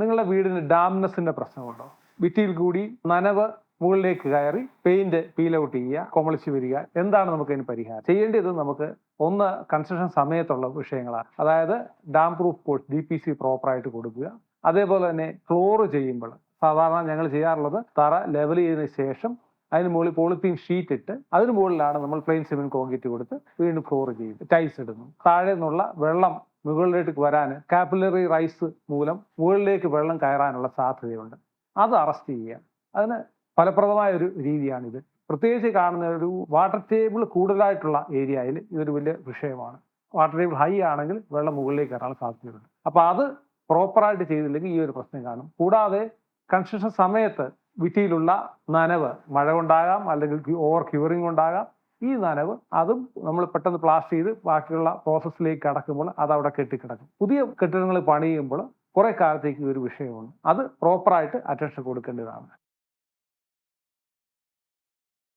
നിങ്ങളുടെ വീടിന് ഡാംനെസ്സിന്റെ പ്രശ്നമുണ്ടോ? ഭിത്തിയിൽ കൂടി നനവ് മുകളിലേക്ക് കയറി പെയിന്റ് പീൽ ഔട്ട് ചെയ്യുക, കൊമളിച്ച് വരിക. എന്താണ് നമുക്ക് അതിന് പരിഹാരം? ചെയ്യേണ്ടത് നമുക്ക് ഒന്ന് കൺസ്ട്രക്ഷൻ സമയത്തുള്ള വിഷയങ്ങളാണ്. അതായത് ഡാം പ്രൂഫ് കോഴ്സ് DPC പ്രോപ്പറായിട്ട് കൊടുക്കുക. അതേപോലെ തന്നെ ഫ്ലോർ ചെയ്യുമ്പോൾ സാധാരണ ഞങ്ങൾ ചെയ്യാറുള്ളത് തറ ലെവൽ ചെയ്തതിനു ശേഷം അതിന് മുകളിൽ പോളിത്തീൻ ഷീറ്റ് ഇട്ട് അതിന് മുകളിലാണ് നമ്മൾ പ്ലെയിൻ സിമെന്റ് കോൺക്രീറ്റ് കൊടുത്ത് വീണ്ടും ഫ്ലോർ ചെയ്ത് ടൈൽസ് ഇടുന്നു. താഴെ നിന്നുള്ള വെള്ളം മുകളിലേക്ക് വരാൻ കാപ്പിലറി റൈസ് മൂലം മുകളിലേക്ക് വെള്ളം കയറാനുള്ള സാധ്യതയുണ്ട്. അത് അറസ്റ്റ് ചെയ്യുക. അതിന് ഫലപ്രദമായ ഒരു രീതിയാണിത്. പ്രത്യേകിച്ച് കാണുന്ന ഒരു വാട്ടർ ടേബിൾ കൂടുതലായിട്ടുള്ള ഏരിയയിൽ ഇതൊരു വലിയ വിഷയമാണ്. വാട്ടർ ടേബിൾ ഹൈ ആണെങ്കിൽ വെള്ളം മുകളിലേക്ക് കയറാൻ സാധ്യതയുണ്ട്. അപ്പോൾ അത് പ്രോപ്പറായിട്ട് ചെയ്തില്ലെങ്കിൽ ഈ ഒരു പ്രശ്നം കാണും. കൂടാതെ കൺസ്ട്രക്ഷൻ സമയത്ത് ഭിത്തിയിലുള്ള നനവ് മഴ കൊണ്ടാകാം, അല്ലെങ്കിൽ ഓവർ ക്യൂറിംഗ് കൊണ്ടാകാം. ഈ നനവ് അതും നമ്മൾ പെട്ടെന്ന് പ്ലാസ്റ്റർ ചെയ്ത് ബാക്കിയുള്ള പ്രോസസ്സിലേക്ക് കടക്കുമ്പോൾ അത് അവിടെ കെട്ടിക്കിടക്കും. പുതിയ കെട്ടിടങ്ങൾ പണിയുമ്പോൾ കുറെ കാലത്തേക്ക് ഒരു വിഷയമുണ്ട്. അത് പ്രോപ്പറായിട്ട് അറ്റൻഷൻ കൊടുക്കേണ്ടതാണ്.